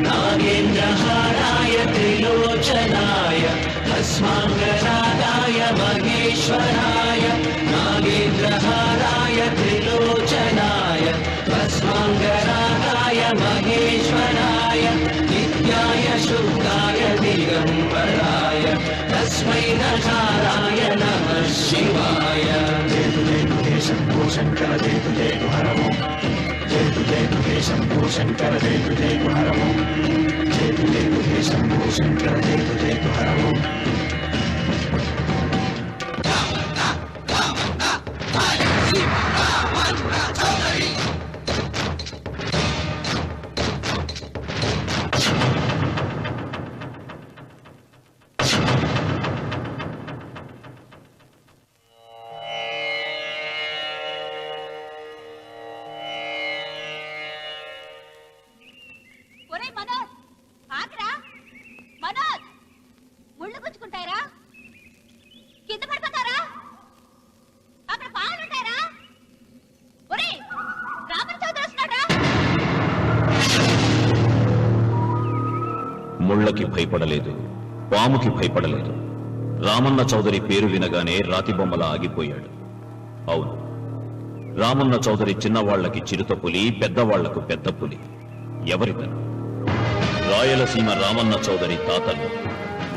नागेन्द्रहाराय त्रिलोचनाय भस्माङ्गरागाय महेश्वराय नागेन्द्रहाराय त्रिलोचनाय भस्माङ्गरागाय महेश्वराय नित्याय शुद्धाय दिगम्बराय तस्मै नकाराय नमः शिवाय शंभो शंकर जय हर ओम जय शंभो शंकर जय हर ओम जय शंभो शंकर जय हर ओम ముళ్ళకి భయపడలేదు, పాముకి భయపడలేదు. రామన్న చౌదరి పేరు వినగానే రాతిబొమ్మలా ఆగిపోయాడు. అవును, రామన్న చౌదరి చిన్నవాళ్లకి చిరుత పులి, పెద్దవాళ్లకు పెద్ద పులి. ఎవరితను? రాయలసీమ రామన్న చౌదరి తాతలు.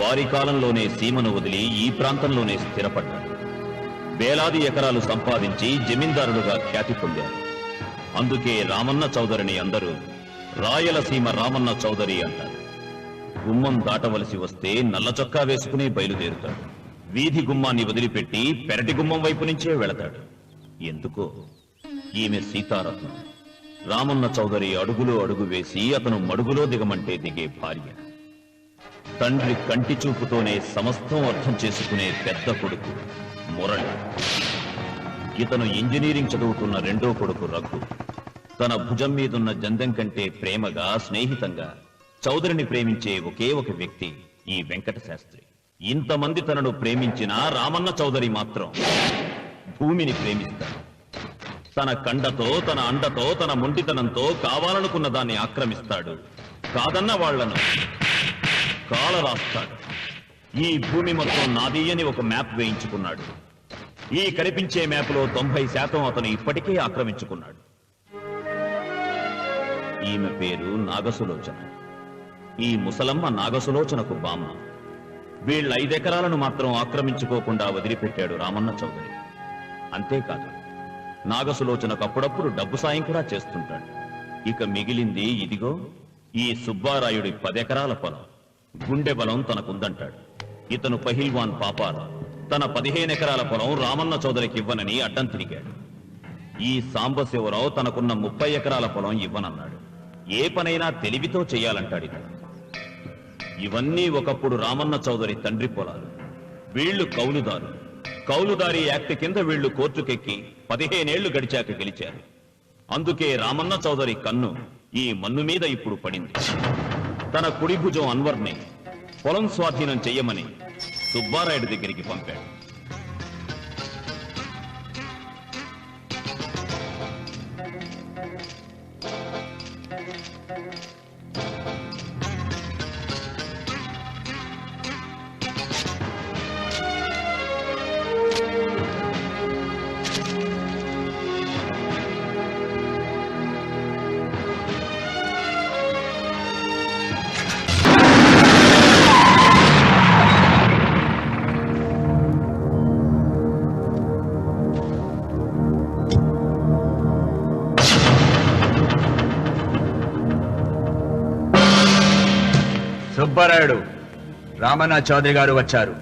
వారి కాలంలోనే సీమను వదిలి ఈ ప్రాంతంలోనే స్థిరపడ్డారు. వేలాది ఎకరాలు సంపాదించి జమీందారులుగా ఖ్యాతి పొందారు. అందుకే రామన్న చౌదరిని అందరూ రాయలసీమ రామన్న చౌదరి అంటారు. గుమ్మం దాటవలసి వస్తే నల్ల చొక్కా వేసుకుని బయలుదేరుతాడు. వీధి గుమ్మాన్ని వదిలిపెట్టి పెరటి గుమ్మం వైపు నుంచే వెళతాడు. ఎందుకో, ఈమె సీతారత్నం. రామన్న చౌదరి అడుగులో అడుగు వేసి అతను మడుగులో దిగమంటే దిగే భార్య. తండ్రి కంటి చూపుతోనే సమస్తం అర్థం చేసుకునే పెద్ద కొడుకు మురళి. ఇతను ఇంజనీరింగ్ చదువుతున్న రెండో కొడుకు రఘు. తన భుజం మీదున్న జందెం కంటే ప్రేమగా, స్నేహితంగా చౌదరిని ప్రేమించే ఒకే ఒక వ్యక్తి ఈ వెంకట శాస్త్రి. ఇంతమంది తనను ప్రేమించిన రామన్న చౌదరి మాత్రం భూమిని ప్రేమిస్తాడు. తన కండతో, తన అండతో, తన మొండితనంతో కావాలనుకున్న దాన్ని ఆక్రమిస్తాడు. కాదన్న వాళ్లను కాల రాస్తాడు. ఈ భూమి మొత్తం నాది అని ఒక మ్యాప్ వేయించుకున్నాడు. ఈ కనిపించే మ్యాప్లో 90% అతను ఇప్పటికే ఆక్రమించుకున్నాడు. ఈమె పేరు నాగసులోచన. ఈ ముసలమ్మ నాగసులోచనకు బామ్మ. వీళ్ళ 5 ఎకరాలను మాత్రం ఆక్రమించుకోకుండా వదిలిపెట్టాడు రామన్న చౌదరి. అంతేకాదు, నాగసులోచనకు అప్పుడప్పుడు డబ్బు సాయం కూడా చేస్తుంటాడు. ఇక మిగిలింది ఇదిగో ఈ సుబ్బారాయుడి 10 ఎకరాల పొలం. గుండె బలం తనకుందంటాడు. ఇతను పహిల్వాన్ పాపాల తన 15 ఎకరాల పొలం రామన్న చౌదరికి ఇవ్వనని అడ్డం తిరిగాడు. ఈ సాంబశివరావు తనకున్న 30 ఎకరాల పొలం ఇవ్వనన్నాడు. ఏ పనైనా తెలివితో చెయ్యాలంటాడు ఇతను. ఇవన్నీ ఒకప్పుడు రామన్న చౌదరి తండ్రి పొలాలు. వీళ్లు కౌలుదారు. కౌలుదారీ యాక్ట్ కింద వీళ్లు కోర్టుకెక్కి 15 ఏళ్లు గడిచాక గెలిచారు. అందుకే రామన్న చౌదరి కన్ను ఈ మన్ను మీద ఇప్పుడు పడింది. తన కుడి భుజం అన్వర్ని పొలం స్వాధీనం చెయ్యమని సుబ్బారాయుడి దగ్గరికి పంపాడు. సుబ్బారాయుడు, రామన్న చౌదరి గారు వచ్చారు.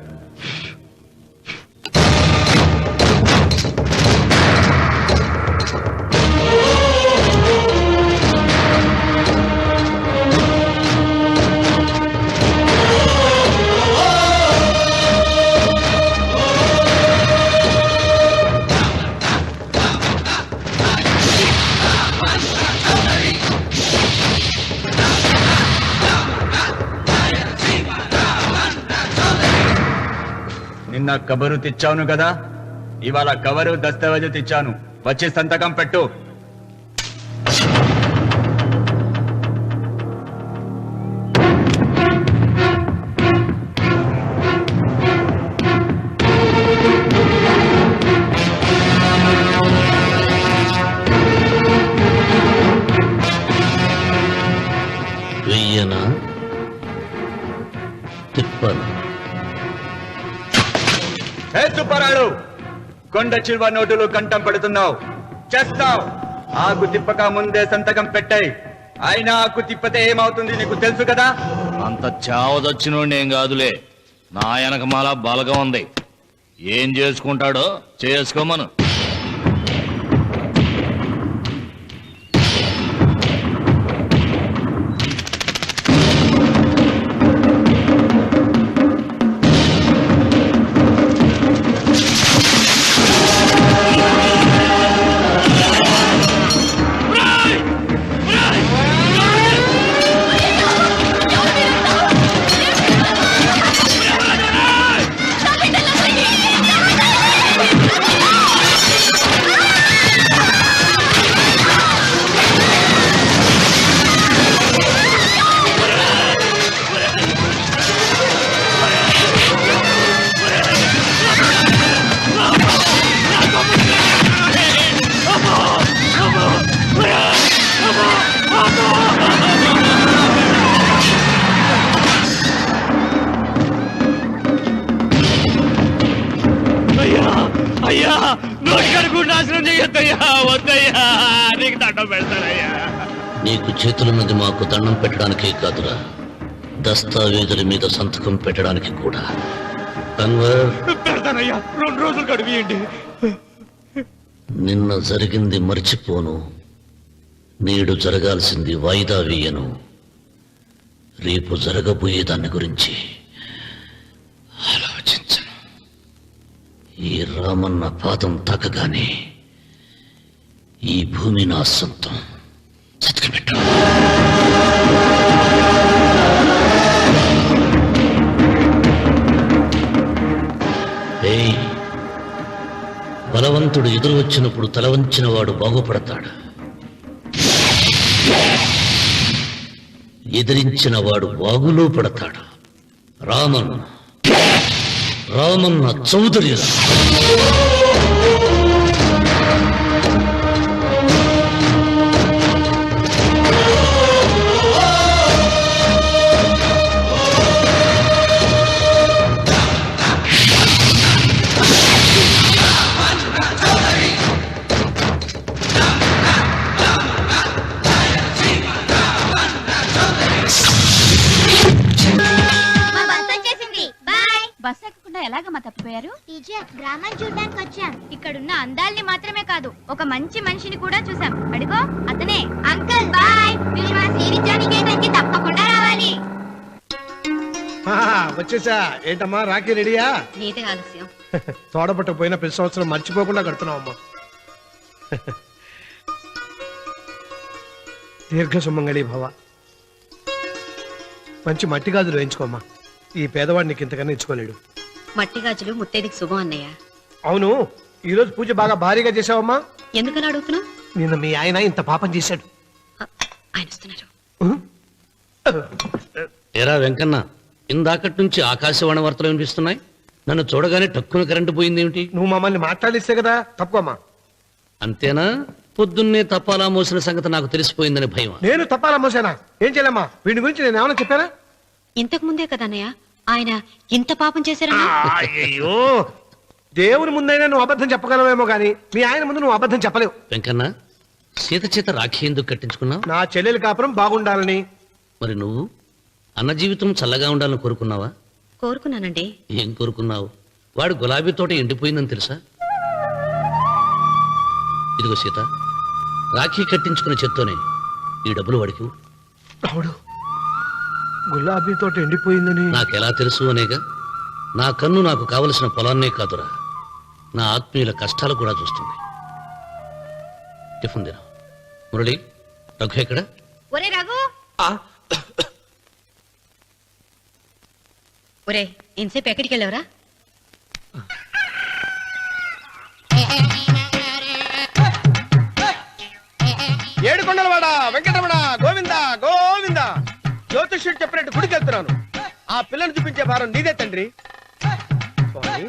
నిన్న కబరు తెచ్చాను కదా, ఇవాళ కవరు దస్తావేజు తెచ్చాను. వచ్చి సంతకం పెట్టు. వెయ్యనా తిప్పను? హే సుబ్బారాయుడు, కొండ చిల్వ నోటులు కంఠం పెడుతున్నావు, చేస్తావు. ఆకు తిప్పక ముందే సంతకం పెట్టాయి. అయినా ఆకు తిప్పతే ఏమవుతుంది నీకు తెలుసు కదా. అంత చావదచ్చినోడు ఏం కాదులే, నా వెనకమాల బలగం ఉంది. ఏం చేసుకుంటాడో చేసుకోమను. అయ్యా, నోటికడుగు నాశనం చెయ్యొద్దయ్యా, వద్దయ్యా, నీకు దండం పెడతానయ్యా. నీకు చేతులున్నది మాకు దండం పెట్టడానికే కాదురా, దస్తావేజుల మీద సంతకం పెట్టడానికి కూడా. పెడతానయ్యా, 2 రోజులు గడిపియండి. నిన్న జరిగింది మర్చిపోను, నేడు జరగాల్సింది వాయిదా వేయను. రేపు జరగబోయే దాని గురించి ఆలోచించను. ఈ రామన్న పాదం తాకగానే ఈ భూమి నా సొంతం. చతికిపెట్టు. బలవంతుడు ఎదురు వచ్చినప్పుడు తల వంచిన వాడు బాగుపడతాడు, ఎదిరించిన వాడు వాగులో పడతాడు. రామన్న చౌదరి. బస్ ఎక్కకుండా ఎలాగమ్మా తప్పిపోయారు? టీచర్, గ్రామం చూడడానికి వచ్చాం. ఇక్కడున్న అందాల్ని మాత్రమే కాదు, ఒక మంచి మనిషిని కూడా చూసాం. అడుగో అతనే. అంకుల్ బాయ్, మీరు మా శ్రీవిద్యానికేతన్కి తప్పకుండా రావాలి. వచ్చేసా. ఏంటమ్మా రాఖీ రెడీయా? నీదే ఆలస్యం. తోడపట్ట పోయిన ప్రతి సంవత్సరం మర్చిపోకుండా కడుతున్నావమ్మా. దీర్ఘ సుమంగళి భవ. మంచి మట్టి గాజులు వేయించుకోమ్మా. ఈ పేదవాడిని ఇంతకన్నా ఇచ్చుకోలేడు. మట్టి గాజులు ముత్తైదికి శుభం అన్నయ్య. అవును, ఈ రోజు పూజ బాగా భారీగా చేసావమ్మా. ఎందుకలా అడుగుతున్నావు? నిన్న మీ ఆయన ఇంత పాపం చేశాడు. ఆయన వస్తున్నారు. ఎరా వెంకన్న, ఇందాకటి నుంచి ఆకాశవాణి వార్తలు వినిపిస్తున్నాయి. నన్ను చూడగానే టక్కున కరెంటు పోయిందేమిటి? నువ్వు మమ్మల్ని మాట్లాడిస్తే కదా. తప్పుకోమ్మా. అంతేనా? పొద్దున్నే తప్పాలా మోసిన సంగతి నాకు తెలిసిపోయిందని భయం. నేను తప్పాలా మోసానా? ఏం చేయలేమ్మా. వీడి గురించి నేను ఏమైనా చెప్పానా? ఇంతకు ముందే కదా అన్నయ్య ఆయన ఇంత పాపం చేశారన్నా. అయ్యో, దేవుని ముందైనా నువ్వు అబద్ధం చెప్పగలవేమో గాని మీ ఆయన ముందు నువ్వు అబద్ధం చెప్పలేవు. వెంకన్న, సీత చేత రాఖీ ఎందుకు కట్టించుకున్నావు? నా చెల్లెలి కాపురం బాగుండాలని. మరి నువ్వు అన్న జీవితం చల్లగా ఉండాలని కోరుకున్నావా? కోరుకున్నానండి. ఏం కోరుకున్నావు? వాడు గులాబీ తోట ఎండిపోయిందని తెలుసా? ఇదిగో సీత, రాఖీ కట్టించుకున్న చేత్తోనే ఈ డబ్బులు వాడికి. రావుడు, గులాబీ తోట ఎండిపోయిందని నాకెలా తెలుసు అనేగా. నా కన్ను నాకు కావలసిన పొలాన్నే కాదురా, నా ఆత్మీయుల కష్టాలు కూడా చూస్తుంది. టిఫిన్ తిన. మురళి, రఘు ఎక్కడ? ఒరే రఘు, ఒరే ఇంతసేపు ఎక్కడికి వెళ్ళావురా? జ్యోతిష్యుడు చెప్పినట్టు గుడికి వెళ్తున్నాను. ఆ పిల్లని చూపించే భారం నీదే తండ్రి. స్వామి.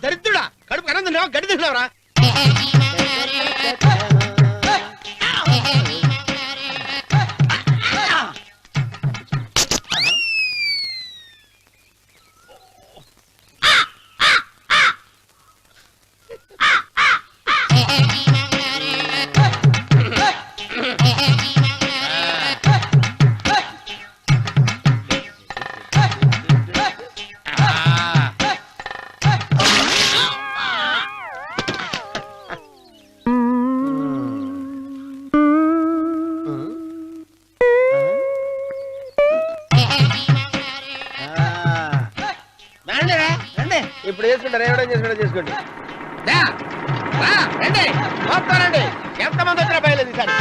దరిద్రుడా, కడుపు అన్నం తిన్నావా, గడి తిన్నావరా? ఇప్పుడు చేసుకుంటారు, ఎవడో చేసుకుంటా చేసుకోండి. రండి మొత్తం రండి. ఎంతమంది వచ్చినా బయలేదు ఈసారి.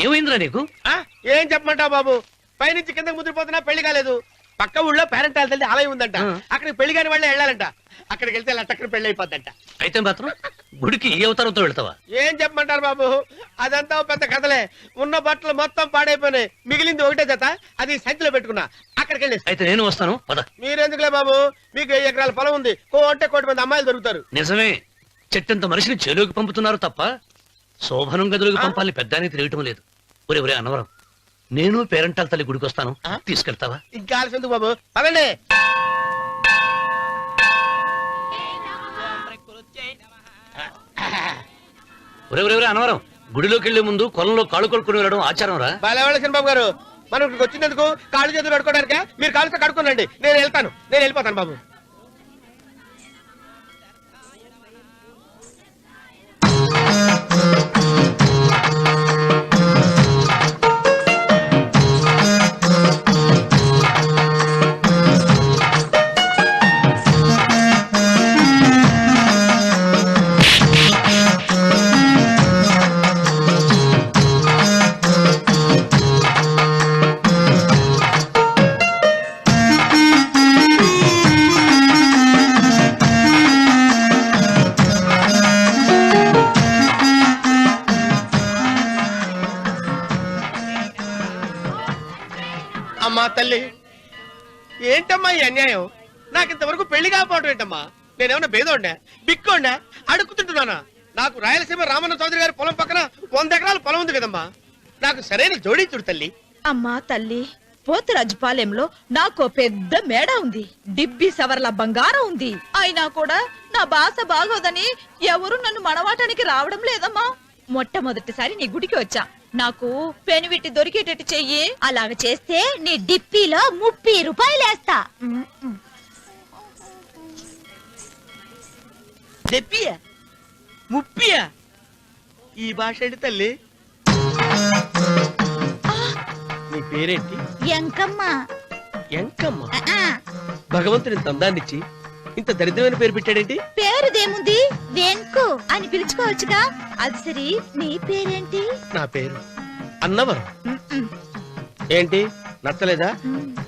ఏమైందిరా నీకు? ఏం చెప్పమంటావు బాబు, పైనుంచి కిందకి ముద్రపోతున్నా పెళ్లి కాలేదు. పక్క ఊళ్ళో పేరెంట్ తల్లి ఆలయం ఉందంట, అక్కడికి పెళ్లి కాని వాళ్ళే వెళ్ళాలంట. అక్కడికి వెళ్తే లట్టక్కడ పెళ్లి అయిపోద్దంట. అయితే మాత్రం గుడికి ఏ అవతారంతో వెళ్తావా? ఏం చెప్పమంటారు బాబు, అదంతా పెద్ద కథలే. ఉన్న బట్టలు మొత్తం పాడైపోయినాయి, మిగిలింది ఒకటే జత, అది సంచిలో పెట్టుకున్నా. అక్కడికి వెళ్ళి అయితే నేను వస్తాను పద. మీరెందుకులే బాబు, మీకు 1 ఎకరాల పొలం ఉంది, కోటి మంది అమ్మాయిలు దొరుకుతారు. నిజమే, చెట్టంత మనిషిని చేలోకి పంపుతున్నారు తప్ప శోభనం గదులకు పంపాలని పెద్దానికి తెలియటం లేదు. ఒరే ఒరే అన్నవరం, నేను పేరెంటాల తల్లి గుడికి వస్తాను, తీసుకెళ్తావా? ఇంకా ఆలస్యం ఎందుకు బాబు, పదండి. ఒరే ఒరే ఒరే అన్నవరం, గుడిలోకి వెళ్లే ముందు కొలంలో కాళ్ళు కొడుకుని వెళ్ళడం ఆచారం రా. బాలవాళ్ళ బాబు గారు, మనం ఇక్కడికి వచ్చినందుకు కాళ్ళు చేతులు కడుక్కోవడానికే. మీరు కాళ్ళతో కడుక్కోనండి, నేను వెళ్తాను, నేను వెళ్ళిపోతాను బాబు. అమ్మా తల్లి, ఏంటమ్మా ఈ అన్యాయం? నాకు ఇంతవరకు పెళ్లి కాకపోవడం ఏంటమ్మా? నేనేమన్నా బేదోండా, బిక్కోండా, అడుక్కుతుంటున్నానా? నాకు రాయలసీమ రామన్న చౌదరి గారి పొలం పక్కన 100 ఎకరాల పొలం ఉంది కదమ్మా. నాకు సరైన జోడించుడు తల్లి. అమ్మా తల్లి, పోతురాజుపాలెంలో నాకు పెద్ద మేడ ఉంది, డిబ్బి సవర్ల బంగారం ఉంది. అయినా కూడా నా భాష బాగోదని ఎవరు నన్ను మనవాటానికి రావడం లేదమ్మా. మొట్టమొదటిసారి నీ గుడికి వచ్చా, నాకు పెనువిట్టి దొరికేటట్టు చెయ్యి. అలాగ చేస్తే నీ డిప్పీలో 30 రూపాయలు వేస్తా. చెప్పియా 30? ఈ భాష ఏంటి తల్లి? నీ పేరేంటి? ఎంకమ్మ. ఎంకమ్మ? భగవంతుని తందాన్నిచ్చి ఇంత దరిద్రమైన పేరు పెట్టాడేంటి? పేరుదేముంది, వెంకు అని పిలుచుకోవచ్చుగా. అది సరి, నీ పేరేంటి? నా పేరు అన్నవరం. ఏంటి నచ్చలేదా?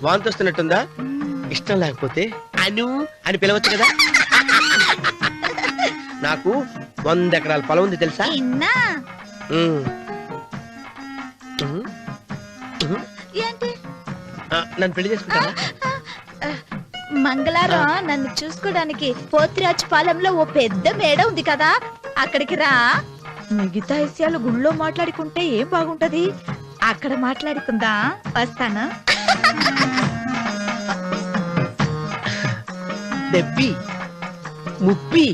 వాంతొస్తున్నట్టుందా? ఇష్టం లేకపోతే అను అని పిలవచ్చు కదా. నాకు 100 ఎకరాల పొలం ఉంది తెలుసా? ఏంటి? నన్ను పెళ్లి చేసుకుంటావా? మంగళవారం నన్ను చూసుకోవడానికి పోతిరాజుపాలెంలో ఓ పెద్ద మేడ ఉంది కదా, అక్కడికి రా. మిగతా విషయాలు గుళ్ళో మాట్లాడుకుంటే ఏం బాగుంటది, అక్కడ మాట్లాడుకుందా. వస్తాను. దెబ్బి ముప్పి.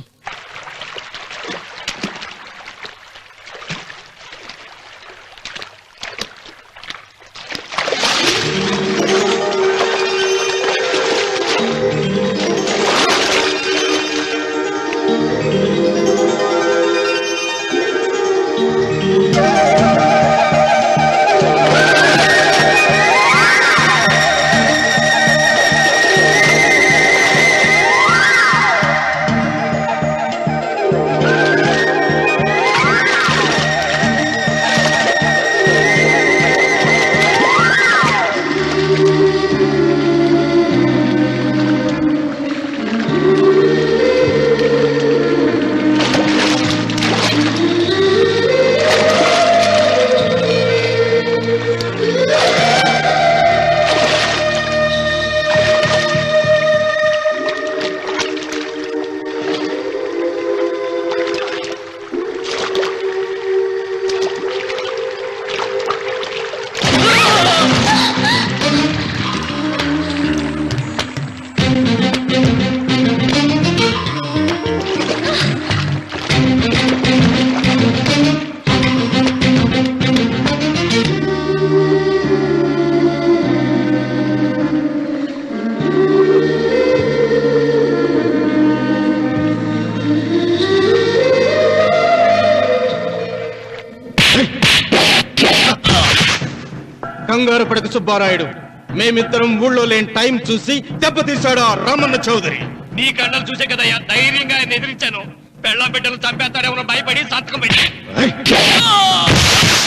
కంగారు పడక సుబ్బారాయుడు, మేమిద్దరం ఊళ్ళో లేని టైం చూసి దెబ్బతీశాడు ఆ రామన్న చౌదరి. నీ కళ్ళలు చూసే కదయ్యా ధైర్యంగా ఆయన ఎదిరించాను. పెళ్ళం బిడ్డలు చంపేస్తాడేమో భయపడి సంతకం పెట్టి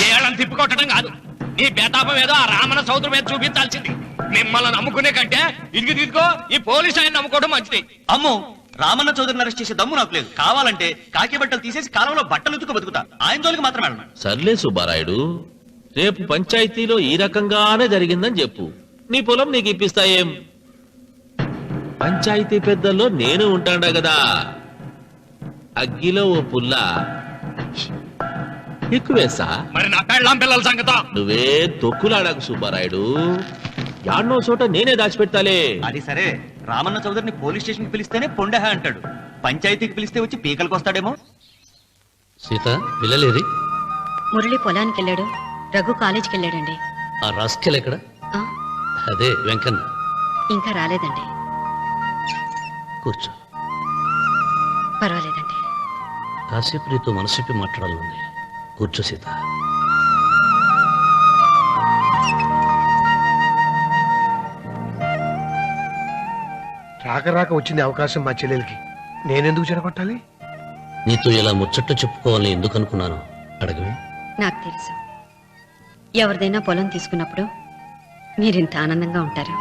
ఏళ్ళని తిప్పుకొట్టడం కాదు, నీ బేతాపం ఏదో ఆ రామన్న చౌదరి మీద చూపించాల్సింది. మిమ్మల్ని నమ్ముకునే కంటే ఇదిగో ఈ పోలీసు ఆయన నమ్ముకోవడం మంచిది. అమ్మో, రామన్న చౌదరిని అరెస్ట్ చేసే దమ్ము నాకు లేదు. కావాలంటే కాకి బట్టలు తీసేసి కాలంలో బట్టలు ఉతుకు బతుకుతా. ఆయన జోలికి మాత్రం వెళ్ళను. సర్లే సుబ్బారాయుడు, రేపు పంచాయతీలో ఈ రకంగానే జరిగిందని చెప్పు, నీ పొలం నీకు ఇప్పిస్తాయేం? పంచాయతీ పెద్దల్లో నేను ఉంటాడా కదా, అగ్గిలో ఓ పుల్ల ఎక్కువేసా. మరి నా పెళ్ళాం పిల్లల సంగతం నువ్వే తొక్కులాడాకు సుబ్బారాయుడు, యాడ్నో చోట నేనే దాచిపెట్టాలే. అది సరే, రామన్న చౌదరిని పోలీస్ స్టేషన్ కి పిలిస్తేనే పొండహ అంటాడు, పంచాయతీకి పిలిస్తే వచ్చి పీకలకు వస్తాడేమో. సీత పిల్లలేరి? మురళి పొలానికి వెళ్ళాడు, రఘు కాలేజీకి వెళ్ళాడండి. ఆ రాస్కెల్ ఎక్కడ? ఆ, అదే వెంకన్న. ఇంకా రాలేదండి. కూర్చో. పర్వాలేదండి. కాసేపు నీతో మనసిప్పి మాట్లాడాలంది. కూర్చో సీత. రాక రాక వచ్చింది అవకాశం మా చెల్లెలకి, నేనెందుకు చెడగొట్టాలి? నీతో ఇలా ముచ్చట్లు చెప్పుకోవాలని ఎందుకు అనుకున్నాను అడగవే. నాకు తెలుసు, ఎవరిదైనా పొలం తీసుకున్నప్పుడు మీరింత ఆనందంగా ఉంటారు.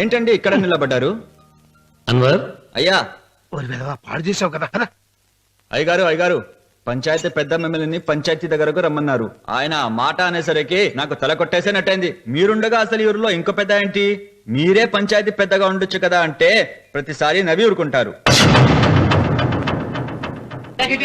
ఏంటండి ఇక్కడ నిలబడ్డారు? అన్వర్, అయ్యా. ఓరి వెధవా, పాడు చేసావు కదా. అయ్యగారు, పంచాయతీ పెద్ద మిమ్మల్ని పంచాయతీ దగ్గరకు రమ్మన్నారు. ఆయన ఆ మాట అనేసరికి నాకు తల కొట్టేసేనట్టయింది. మీరుండగా అసలు ఈ ఊరిలో ఇంకో పెద్ద ఏంటి? మీరే పంచాయతీ పెద్దగా ఉండొచ్చు కదా అంటే ప్రతిసారి నవ్వి ఊరుకుంటారు.